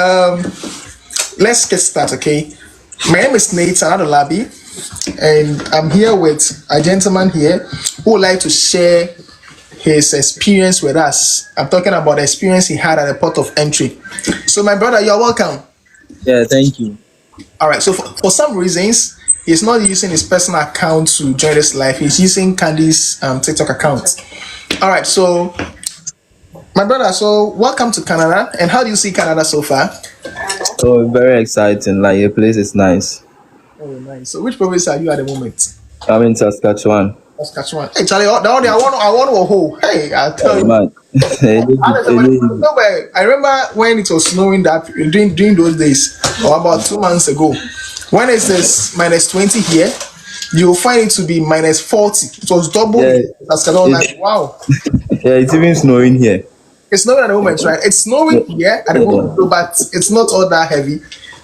Um, let's get started, okay? My name is Nate Anadolabi, and I'm here with a gentleman here who would like to share his experience with us. I'm talking about the experience he had at the port of entry. So, my brother, you're welcome. Yeah, thank you. All right. So, for some reasons, he's not using his personal account to join this live. He's using Candy's TikTok account. All right. So, my brother, so welcome to Canada. And how do you see Canada so far? Oh, very exciting. Like, the place is nice. Oh, nice. So, which province are you at the moment? I'm in Saskatchewan. Saskatchewan. Hey, Charlie, I want to hold. Hey, I'll tell Oh, you. man. I remember when it was snowing that during those days, or about 2 months ago. When it's this -20 here, you'll find it to be -40. It was double. Yeah, Saskatchewan, it's, like wow. yeah, it's even snowing here. It's snowing at the moment, right? It's Yeah, snowing here at the moment, yeah, but it's not all that heavy.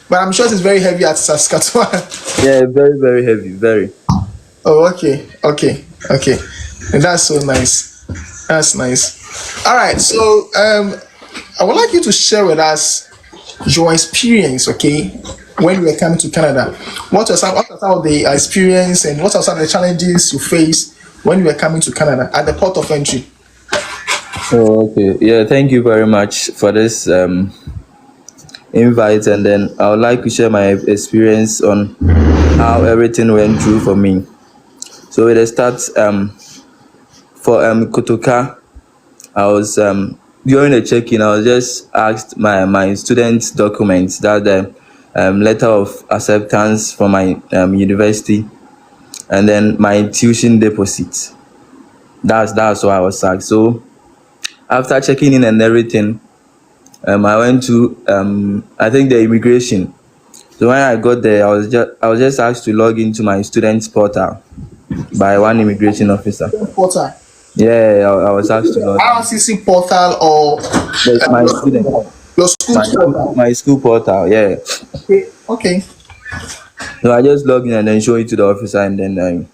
But I'm sure it's very heavy at Saskatchewan. yeah, very, very heavy. Very. Oh, okay. And that's so nice. That's nice. All right, so I would like you to share with us your experience, okay, when you were coming to Canada. What are some of the experience and what are some of the challenges you faced when you were coming to Canada at the port of entry? Oh, okay. Yeah, thank you very much for this invite. And then I would like to share my experience on how everything went through for me. So, with the start, for Kotoka, I was during the check-in. I was just asked my student documents, that the letter of acceptance from my university, and then my tuition deposit. That's what I was asked. So after checking in and everything, I went to I think the immigration. So when I got there, I was just asked to log into my student portal by one immigration officer. Portal. Yeah, I was asked to log in. RCC portal or My student, your school portal? my school portal. Yeah. Okay. So I just logged in and then showed it to the officer, and then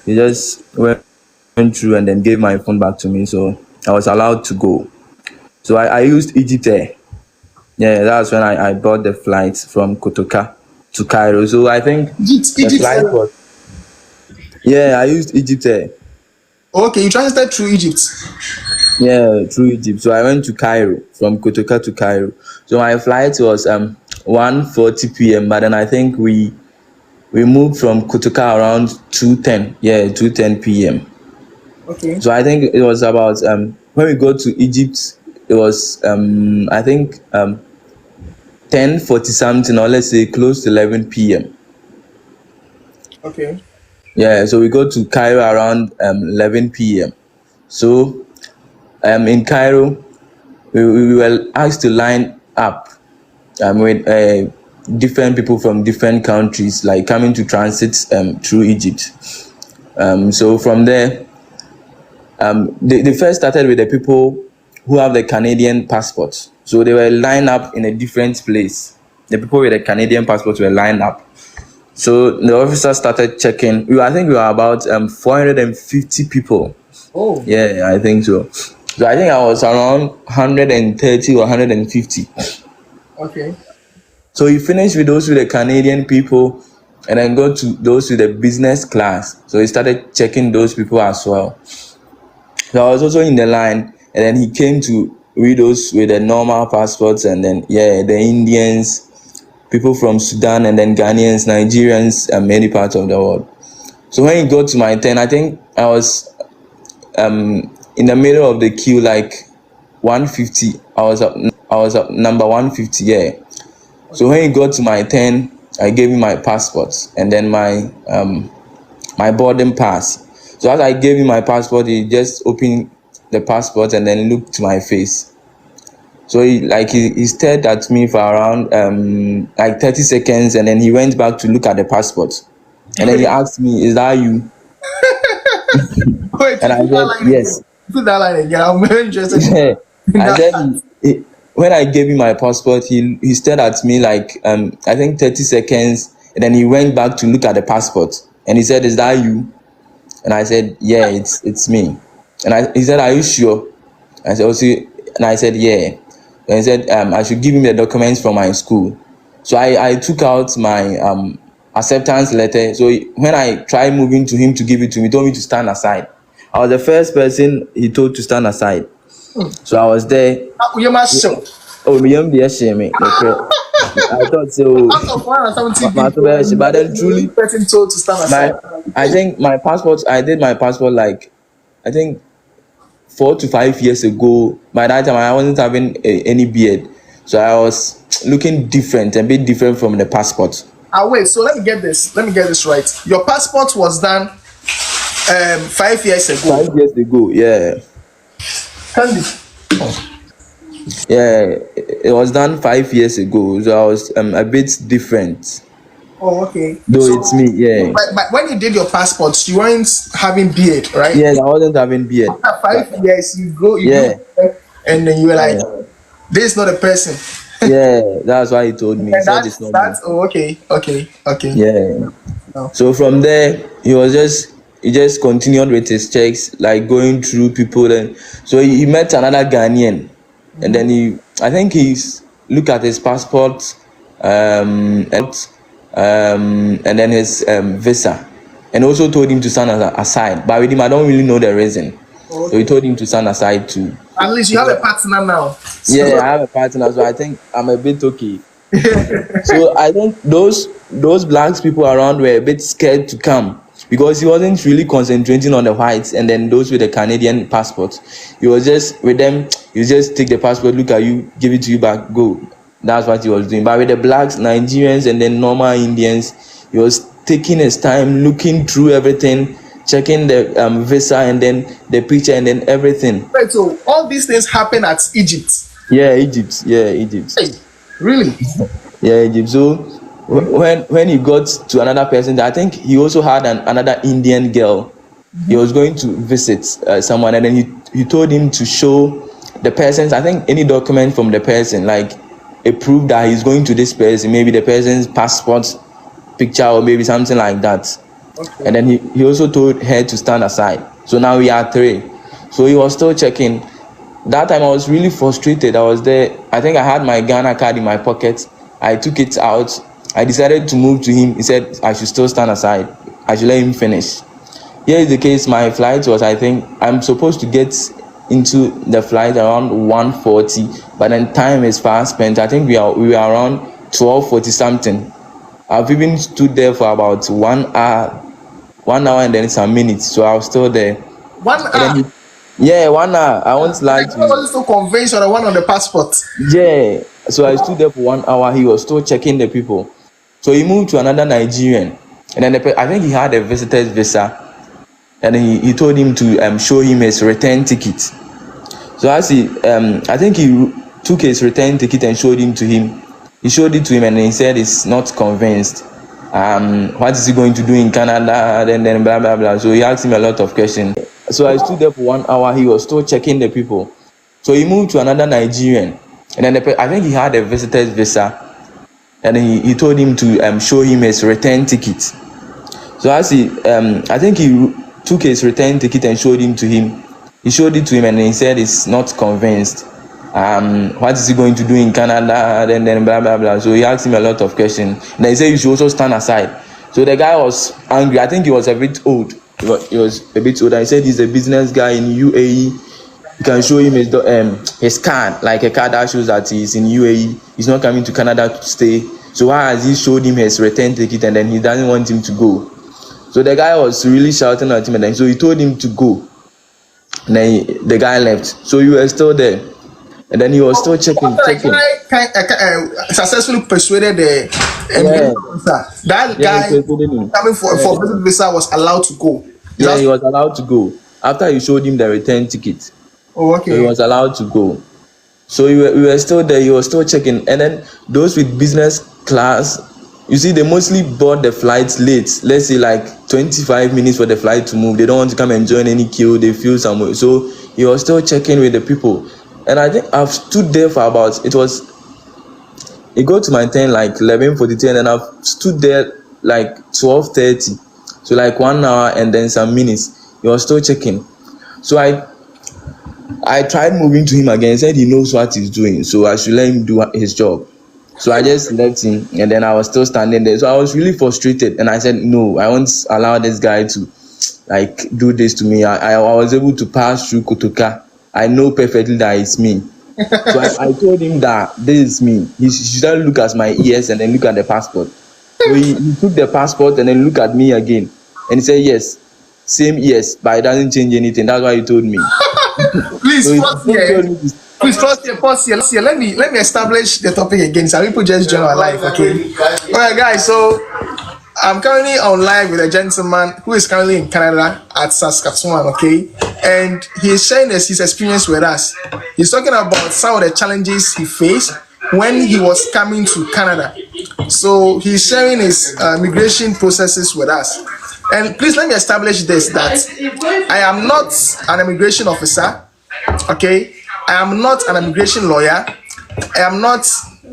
he just went through and then gave my phone back to me. So I was allowed to go. So I used Egypt Air. Yeah, that's when I bought the flight from Kotoka to Cairo. So I think the flight Egypt. was, yeah, I used Egypt Air. Okay, you transited through Egypt. Yeah, through Egypt. So I went to Cairo, from Kotoka to Cairo. So my flight was 1:40 p.m. But then I think we moved from Kotoka around 2:10. Yeah, 2:10 p.m. Okay. So I think it was about when we go to Egypt, it was I think 10:40 something, or let's say close to 11 p.m. Okay. Yeah, so we go to Cairo around 11 p.m. So in Cairo, we were asked to line up with different people from different countries, like coming to transit through Egypt. So from there, they first started with the people who have the Canadian passport. So they were lined up in a different place. The people with the Canadian passport were lined up. So the officer started checking. I think we were about 450 people. Oh. Yeah, I think so. So I think I was around 130 or 150. Okay. So he finished with those with the Canadian people and then go to those with the business class. So he started checking those people as well. So I was also in the line, and then he came to read those with the normal passports, and then the Indians, people from Sudan, and then Ghanaians, Nigerians, and many parts of the world. So when he got to my turn, I think I was in the middle of the queue, like 150. I was up number 150. Yeah. So when he got to my turn, I gave him my passport and then my boarding pass. So as I gave him my passport, he just opened the passport and then looked to my face. So he stared at me for around like 30 seconds, and then he went back to look at the passport. And then he asked me, "Is that you?" Wait, And I said, "Yes." put that line again. I'm very interested. I said, when I gave him my passport, he stared at me like I think 30 seconds, and then he went back to look at the passport, and he said, "Is that you?" And I said, "Yeah, it's me." And he said, "Are you sure?" I said, "Also," and I said, "Yeah." And he said I should give him the documents from my school. So I took out my acceptance letter. So when I tried moving to him to give it to me, he told me to stand aside. I was the first person he told to stand aside. So I was there. You must show. Oh, me the shame. I thought so. Out of 170 But then people, truly, person told to stand my aside. I think my passport. I did my passport like I think 4 to 5 years ago. By that time, I wasn't having any beard, so I was looking different, a bit different from the passport. Wait, so let me get this. Let me get this right. Your passport was done 5 years ago. 5 years ago, yeah. Candy. Yeah, it was done 5 years ago, so I was a bit different. Oh, okay. Though So, it's me, yeah. but when you did your passport, you weren't having beard, right? Yes, I wasn't having beard. After 5 years, you go, Yeah. and then you were like, this is not a person. Yeah, that's why he told me. He And said it's not me. oh, okay. Yeah. No. So from there, he just continued with his checks, like going through people. And so he met another Ghanaian, and then I think he's looked at his passport, and then his visa, and also told him to stand aside. But with him, I don't really know the reason. So he told him to stand aside too. At least you have a partner now. So, Yeah, I have a partner, so I think I'm a bit okay. So I think those black people around were a bit scared to come because he wasn't really concentrating on the whites and then those with the Canadian passport. He was just with them. You just take the passport, look at you, give it to you back, go. That's what he was doing. But with the blacks, Nigerians, and then normal Indians, he was taking his time, looking through everything, checking the visa and then the picture and then everything. Right, so all these things happen at Egypt. Yeah, Egypt. Yeah, Egypt. Hey, really? Yeah, Egypt. So when he got to another person, I think he also had another Indian girl. He was going to visit someone, and then he told him to show the person's, I think, any document from the person, like a proof that he's going to this person, maybe the person's passport picture or maybe something like that. Okay. And then he also told her to stand aside. So now we are three. So he was still checking. That time I was really frustrated. I was there. I think I had my Ghana card in my pocket. I took it out. I decided to move to him. He said I should still stand aside. I should let him finish. Here is the case. My flight was, I think, I'm supposed to get into the flight around 1:40, but then time is fast spent. I think we were around 12:40 something. I've even stood there for about 1 hour and then some minutes. So I was still there. 1 hour. Yeah, 1 hour. I won't lie to I you. was so convinced on the one on the passport. Yeah. So I stood there for 1 hour. He was still checking the people. So he moved to another Nigerian, and then I think he had a visitor's visa, and he told him to show him his return ticket. So as I think he took his return ticket and showed him to him. He showed it to him, and he said he's not convinced. What is he going to do in Canada? Then blah blah blah. So he asked him a lot of questions. So I stood there for 1 hour. He was still checking the people. So he moved to another Nigerian, and then I think he had a visitor's visa, and he told him to show him his return ticket. So as I think he took his return ticket and showed him to him. He showed it to him, and he said he's not convinced. What is he going to do in Canada? Then blah blah blah. So he asked him a lot of questions. And then he said you should also stand aside. So the guy was angry. I think he was a bit old. He was a bit old. I said he's a business guy in UAE. You can show him his card, like a card that shows that he's in UAE. He's not coming to Canada to stay. So why has he showed him his return ticket and then he doesn't want him to go? So the guy was really shouting at him, and then so he told him to go. And then the guy left. So you were still there. And then he was still checking. Successfully persuaded the officer. That guy coming for visit visa was allowed to go. Yeah, he was allowed to go after he showed him the return ticket. Oh, okay. So he was allowed to go. So we were still there. He was still checking. And then those with business class, you see, they mostly board the flights late. Let's say like 25 minutes for the flight to move. They don't want to come and join any queue. They feel somewhere. So he was still checking with the people. And I think I've stood there for about, it got to my turn like 11:42, and then I've stood there like 12:30. So like 1 hour and then some minutes. He was still checking. So I tried moving to him again. He said he knows what he's doing, so I should let him do his job. So I just left him, and then I was still standing there. So I was really frustrated, and I said, "No, I won't allow this guy to like do this to me." I was able to pass through Kotoka. I know perfectly that it's me. So I told him that this is me. He should look at my ears and then look at the passport. So he took the passport and then looked at me again, and he said, "Yes, same ears, but it doesn't change anything." That's why he told me. So Please he pause told here. me to, Please pause here. Let me establish the topic again. Some people just join our life, okay? All right, guys. So I'm currently on live with a gentleman who is currently in Canada at Saskatchewan, okay? And he is sharing his experience with us. He's talking about some of the challenges he faced when he was coming to Canada. So he's sharing his migration processes with us. And please let me establish this, that I am not an immigration officer, okay? I am not an immigration lawyer. I am not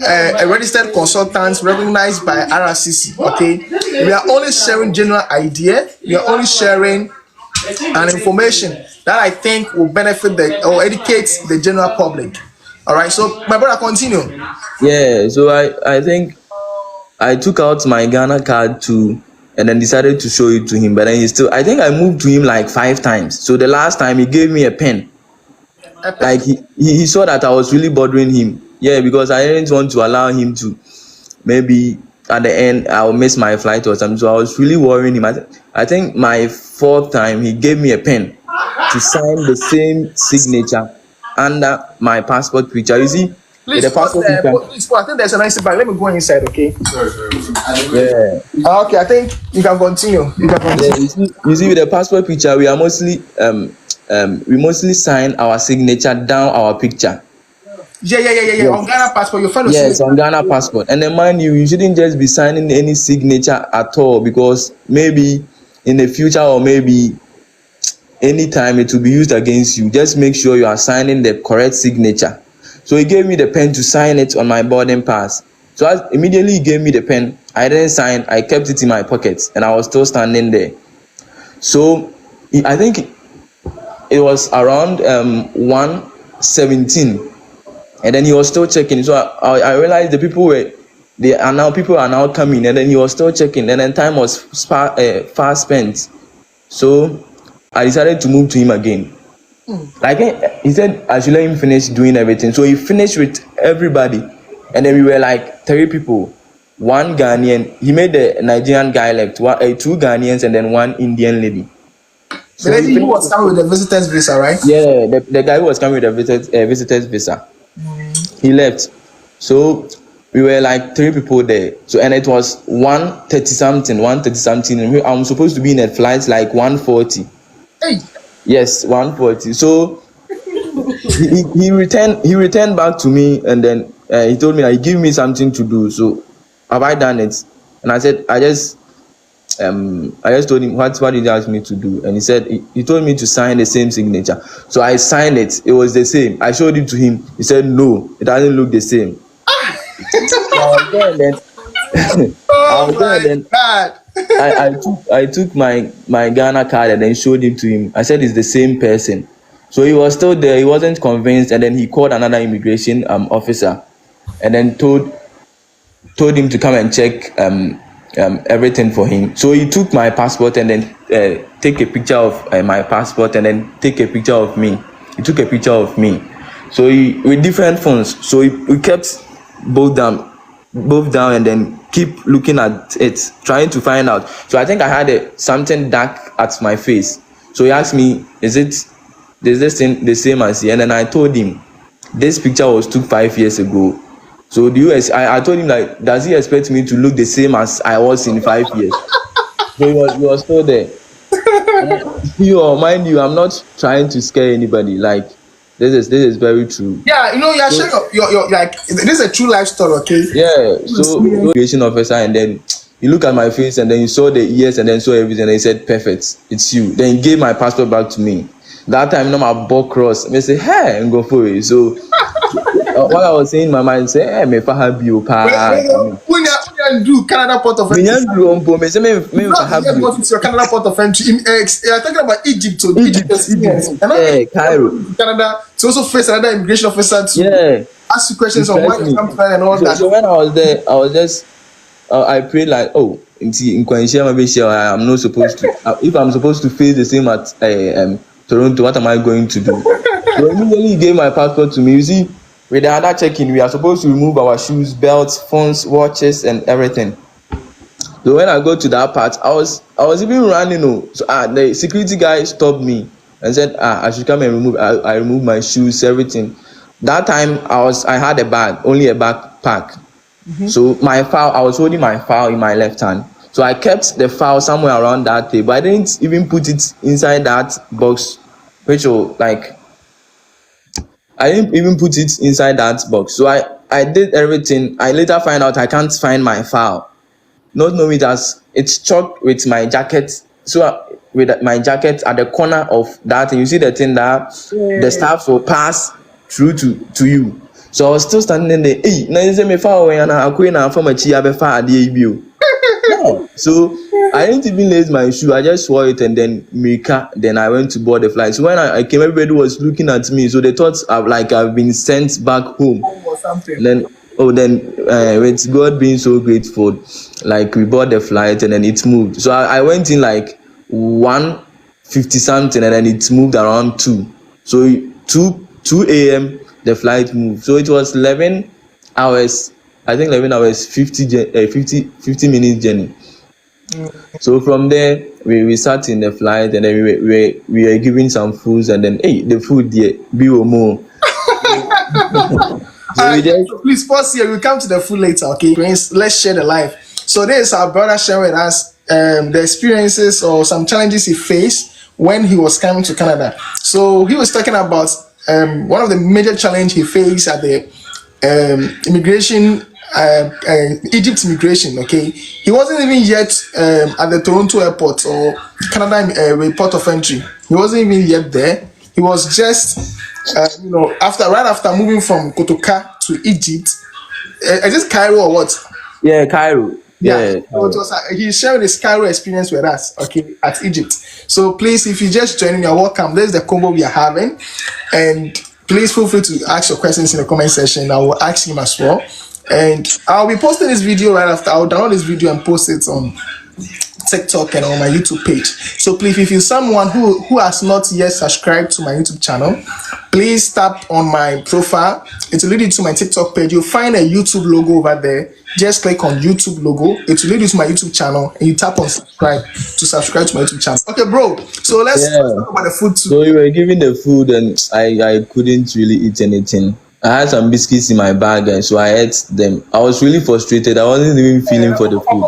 a registered consultant recognized by RRCC, okay? We are only sharing general idea. We are only sharing an information that I think will benefit or educate the general public. All right, so my brother, continue. yeah. So I think I took out my Ghana card too, and then decided to show it to him. But then he still, I think I moved to him like 5 times. So the last time he gave me a pen. Like he saw that I was really bothering him. Yeah, because I didn't want to allow him to maybe at the end I'll miss my flight or something. So I was really worrying him. I think my fourth time he gave me a pen to sign the same signature under my passport picture. You see, with Please the pause passport there. picture. Please pause. I think there's a nice bag. Let me go inside, okay? Yeah. Okay, I think you can continue. You can Yeah, continue. you see, with the passport picture, we mostly sign our signature down our picture. Yeah. On Yes. Ghana passport, your friend will see Yes, it. on Ghana passport. And then mind you, you shouldn't just be signing any signature at all, because maybe in the future or maybe anytime it will be used against you. Just make sure you are signing the correct signature. So he gave me the pen to sign it on my boarding pass. So immediately he gave me the pen, I didn't sign. I kept it in my pocket, and I was still standing there. So I think it was around 1:17, and then he was still checking. So I realized people are now coming, and then he was still checking, and then time was fast spent. So I decided to move to him again. Like he said I should let him finish doing everything. So he finished with everybody, and then we were like 3 people. One Ghanaian, he made the Nigerian guy left, two Ghanaians, and then one Indian lady. The So he lady who finished was coming with the visitor's visa, right? yeah, the guy who was coming with a visitor's visa, he left. So we were like 3 people there. So and it was 1:30 something. And I'm supposed to be in a flight like 1:40. Hey, Yes, 1:40. So he returned back to me, and then he told me that he give me something to do. So have I done it? And I said I just told him what did he ask me to do, and he said he told me to sign the same signature. So I signed it. It was the same. I showed it to him. He said no, it doesn't look the same. So I was there and then I oh was there and my then God. I took my Ghana card and then showed it to him. I said it's the same person. So he was still there. He wasn't convinced, and then he called another immigration officer, and then told him to come and check everything for him. So he took my passport and then take a picture of my passport, and then take a picture of me. He took a picture of me. So with different phones. So we kept both down and then keep looking at it, trying to find out. So I think I had something dark at my face. So he asked me, is this thing the same as you? And then I told him this picture was took 5 years ago. So I told him, like, does he expect me to look the same as I was in 5 years? So he was still there. Mind you, I'm not trying to scare anybody. Like, this is very true. Yeah, you're So, sharing your like this is a true life story, okay? yeah, so immigration officer, and then he looked at my face, and then he saw the ears, and then saw everything, and he said, perfect, it's you. Then he gave my passport back to me. That time, no, my ball cross. I say, hey, and go for it. So what I was saying in my mind, say, hey, me faha bio pa. When and do Canada port of Me entry. nyan duro mpo me say me Not have yet you. because it's your Canada port of entry. You're talking about Egypt, so Egypt experience. Egypt. And not Yeah, Cairo. Canada to also face another immigration officer to Yeah, ask you questions on why impress you me. come to Canada and all So that. so when I was there, I was just I prayed like, oh, in Kwansha I'm not supposed to. If I'm supposed to face the same at Toronto, what am I going to do? So immediately he gave my passport to me. You see, with the other check-in, we are supposed to remove our shoes, belts, phones, watches, and everything. So when I go to that part, I was even running. Oh, so the security guy stopped me and said, I should come and remove. I removed my shoes, everything. That time I had a bag, only a backpack. So my file, I was holding my file in my left hand. So I kept the file somewhere around that table. I didn't even put it inside that box, which will like I didn't even put it inside that box. So I did everything. I later find out I can't find my file, not knowing that it's chopped with my jacket. So with my jacket at the corner of that thing, you see the thing that the staff will pass through to you. So I was still standing there. Hey, na say me far away and I quit na from a chia be far ade. Yeah. So I didn't even lace my shoe. I just wore it and then then I went to board the flight. So when I came, everybody was looking at me. So they thought I've been sent back home. Or something. And then with God being so grateful, like we bought the flight and then it moved. So I went in like 1:50 something and then it moved around 2. So 2 a.m. the flight moved. So it was 11 hours. I think 11 hours 50 minutes journey. So from there we sat in the flight and then we were given some foods and then the food there be more. So we just So please pause here. We'll come to the food later, okay? Friends, let's share the life. So this is our brother sharing with us the experiences or some challenges he faced when he was coming to Canada. So he was talking about one of the major challenges he faced at the immigration, Egypt immigration, okay? He wasn't even yet at the Toronto airport or Canada port of entry. He wasn't even yet there. He was just right after moving from Kotoka to Egypt. Is this Cairo or what? yeah, Cairo. Yeah. Yeah, So it was, he's sharing his Cairo experience with us, okay, at Egypt. So please, if you just joining, you're welcome. This is the combo we are having. And please feel free to ask your questions in the comment section. I will ask him as well. And I'll be posting this video right after. I'll download this video and post it on TikTok and on my YouTube page. So please, if you're someone who has not yet subscribed to my YouTube channel, please tap on my profile. It will lead you to my TikTok page. You'll find a YouTube logo over there. Just click on YouTube logo. It will lead you to my YouTube channel and you tap on subscribe to subscribe to my YouTube channel. Okay, bro. So let's talk about the food too. So you were giving the food and I couldn't really eat anything. I had some biscuits in my bag and so I ate them. I was really frustrated. I wasn't even feeling for the food.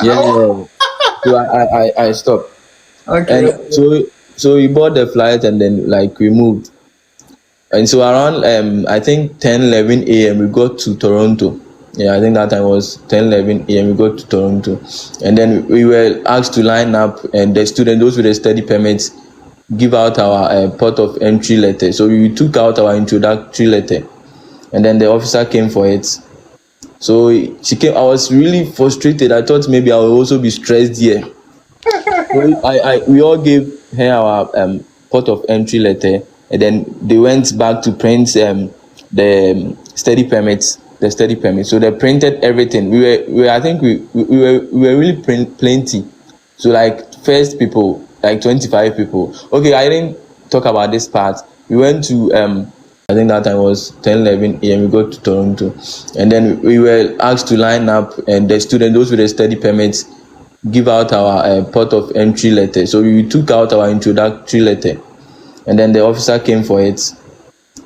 Yeah. So I stopped. Okay. And so we bought the flight and then like we moved. And so around I think 10:11 a.m. we got to Toronto. Yeah, I think that time was 10:11 a.m. we got to Toronto. And then we were asked to line up and the students, those with the study permits, give out our port of entry letter. So we took out our introductory letter and then the officer came for it. So she came. I was really frustrated. I thought maybe I would also be stressed here. So we all gave her our port of entry letter, and then they went back to print the study permits. The study permit. So they printed everything. I think we were really plenty. So like first people, like 25 people. Okay, I didn't talk about this part. We went to I think that time was 10:11 a.m. we got to Toronto, and then we were asked to line up and the students, those with the study permits, give out our port of entry letter. So we took out our introductory letter and then the officer came for it.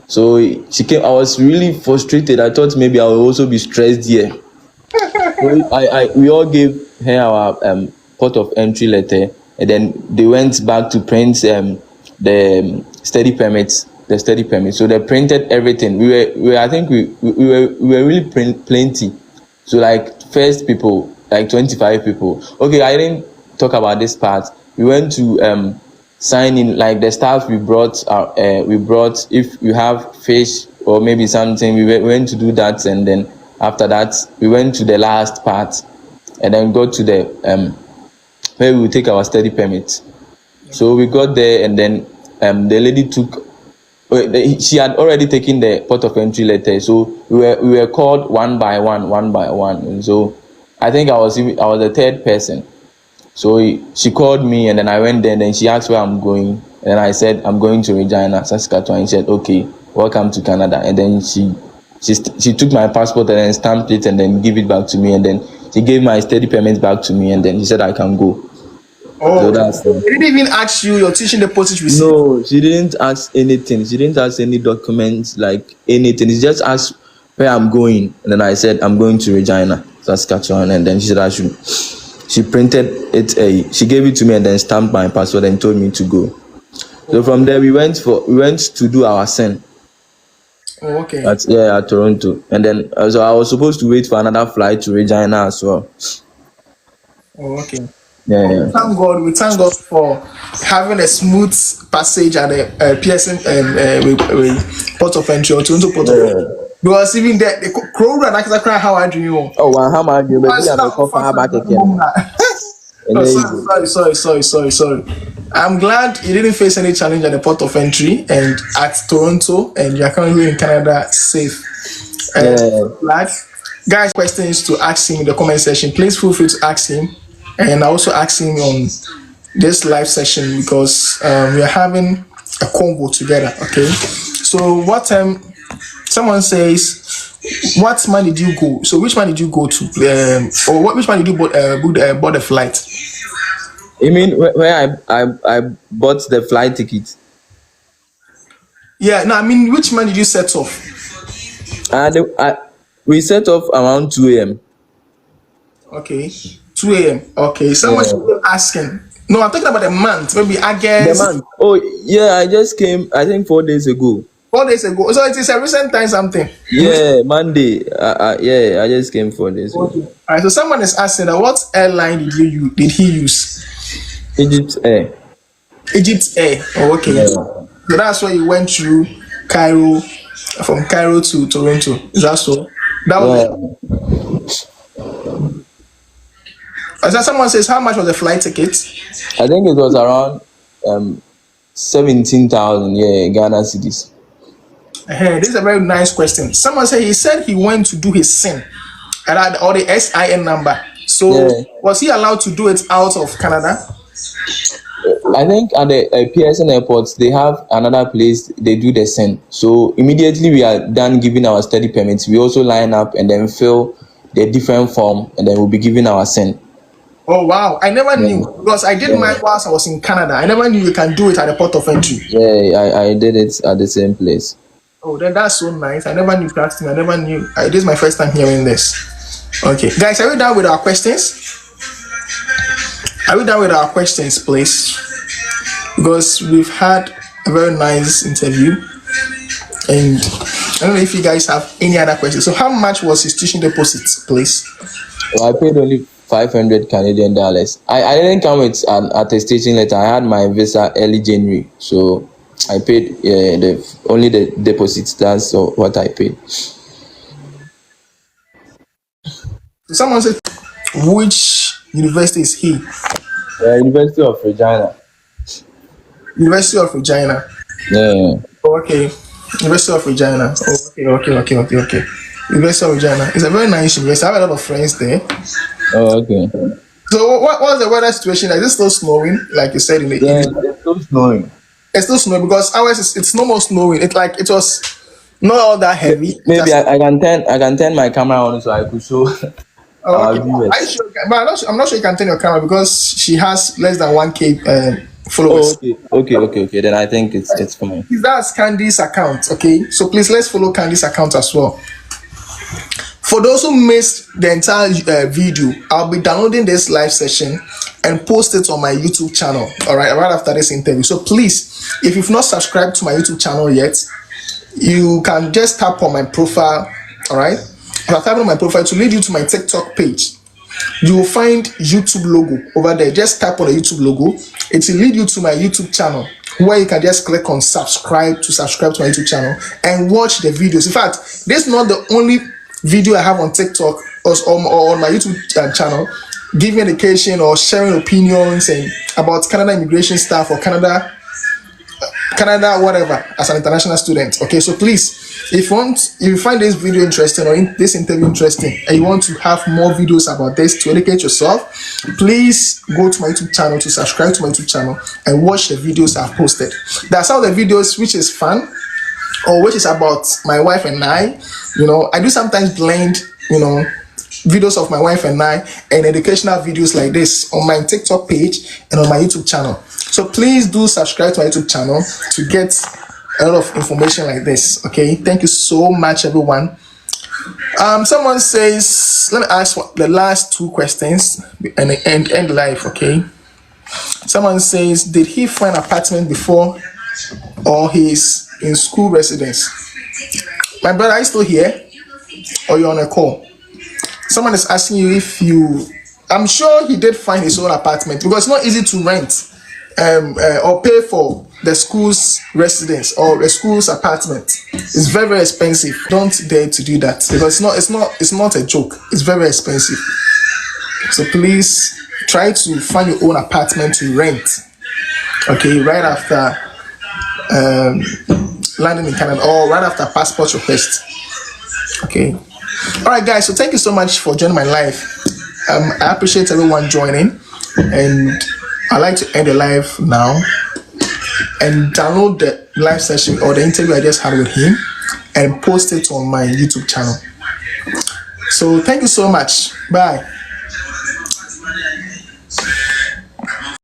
So she came. I was really frustrated. I thought maybe I would also be stressed here. So we all gave her our port of entry letter, and then they went back to print the study permits. The study permit. So they printed everything. I think we were really plenty. So like first people, like 25 people. Okay, I didn't talk about this part. We went to sign in, like the staff we brought if you have fish or maybe something, we went to do that, and then after that, we went to the last part, and then got to the where we will take our study permit. So we got there, and then the lady took. She had already taken the port of entry letter, so we were called one by one, and so I think I was the third person. So she called me, and then I went there, and then she asked where I'm going, and I said I'm going to Regina, Saskatchewan. And she said, okay, welcome to Canada. And then she took my passport and then stamped it and then give it back to me, and then she gave my study permit back to me, and then she said I can go. Oh, so they didn't even ask you your teaching deposit receipt? No, she didn't ask anything. She didn't ask any documents, like anything. She just asked where I'm going, and then I said I'm going to Regina, Saskatchewan, and then she said I should. She printed it. She gave it to me and then stamped my passport and told me to go. So from there we went to do our SEN. Oh, okay. At Toronto, and then so I was supposed to wait for another flight to Regina as well. Oh, okay. Yeah. We thank God for having a smooth passage at the Pearson port of entry or Toronto port of entry. Because even there, the crow ran like how I do you. Oh, wow, how much you? Maybe I'm a coffee. How about Sorry. I'm glad you didn't face any challenge at the port of entry and at Toronto, and you're currently in Canada safe. Glad. Guys, questions to ask him in the comment section. Please feel free to ask him, and I also ask him on this live session because we are having a convo together. Okay, so what time? Someone says, what month did you go? So which month did you go to? Which month did you board the flight? You mean where I bought the flight ticket? Yeah, no, I mean which month did you set off? We set off around 2 a.m. Okay, 2 a.m. Okay, someone should be asking. No, I'm talking about the month. Maybe August. The month. Oh yeah, I just came. I think 4 days ago. 4 days ago. So it is a recent time something. Yeah, Monday. Yeah, I just came 4 days ago. Okay. All right. So someone is asking that what airline did he use? Egypt Air. Egypt Air. Oh, okay. Yeah. So that's why you went through Cairo, from Cairo to Toronto. Is that so? That was So someone says, how much was the flight ticket? I think it was around 17,000 Ghana cedis. This is a very nice question. Someone said he went to do his SIN or the SIN number. So was he allowed to do it out of Canada? I think at the Pearson airports they have another place they do the SIN. So immediately we are done giving our study permits, we also line up and then fill the different form, and then we'll be giving our SIN. Oh wow! I never knew because I did mine whilst I was in Canada. I never knew you can do it at the port of entry. Yeah, I did it at the same place. Oh, then that's so nice. I never knew practicing. I never knew. This is my first time hearing this. Okay, guys, are we done with our questions? Are we done with our questions, please? Because we've had a very nice interview, and I don't know if you guys have any other questions. So, how much was his tuition deposit, please? Well, I paid only 500 Canadian dollars. I didn't come with an attestation letter. I had my visa early January, so I paid only the deposits. That's what I paid. Someone said, which university is he? University of Regina. University of Regina. Yeah. Okay. University of Regina. Okay. University of Regina. It's a very nice university. I have a lot of friends there. Oh, okay. So what was the weather situation? Is it still snowing, like you said in the evening? It's still snowing. It's still snowing because ours it's no more snowing. It was not all that heavy. Maybe I can turn my camera on so I could show our viewers. But I'm not sure you can turn your camera because she has less than 1K followers. Oh, okay. Then I think it's fine. That's Candy's account. Okay, so please let's follow Candy's account as well. For those who missed the entire video, I'll be downloading this live session and post it on my YouTube channel, all right after this interview. So please, if you've not subscribed to my YouTube channel yet, you can just tap on my profile, all right? If I tap on my profile to lead you to my TikTok page, you will find YouTube logo over there. Just tap on the YouTube logo. It will lead you to my YouTube channel where you can just click on subscribe to my YouTube channel and watch the videos. In fact, this is not the only video I have on TikTok or on my YouTube channel, giving education or sharing opinions and about Canada immigration stuff or Canada, whatever, as an international student. Okay, so please, if you find this video interesting or this interview interesting and you want to have more videos about this to educate yourself, please go to my YouTube channel, to subscribe to my YouTube channel and watch the videos I've posted. There are some of the videos which is fun or which is about my wife and I. I do sometimes blend, videos of my wife and I and educational videos like this on my TikTok page and on my YouTube channel. So please do subscribe to my YouTube channel to get a lot of information like this. Okay, thank you so much, everyone. Someone says, let me ask the last two questions and end live. Okay, someone says, did he find apartment before or he's in school residence? My brother, are you still here or you're on a call? Someone is asking you if I'm sure he did find his own apartment, because it's not easy to rent or pay for the school's residence or the school's apartment. It's very, very expensive. Don't dare to do that, because it's not a joke. It's very expensive. So please try to find your own apartment to rent. Okay, right after landing in Canada or right after passport request. Okay. All right, guys. So thank you so much for joining my live. I appreciate everyone joining, and I'd like to end the live now and download the live session or the interview I just had with him and post it on my YouTube channel. So thank you so much. Bye.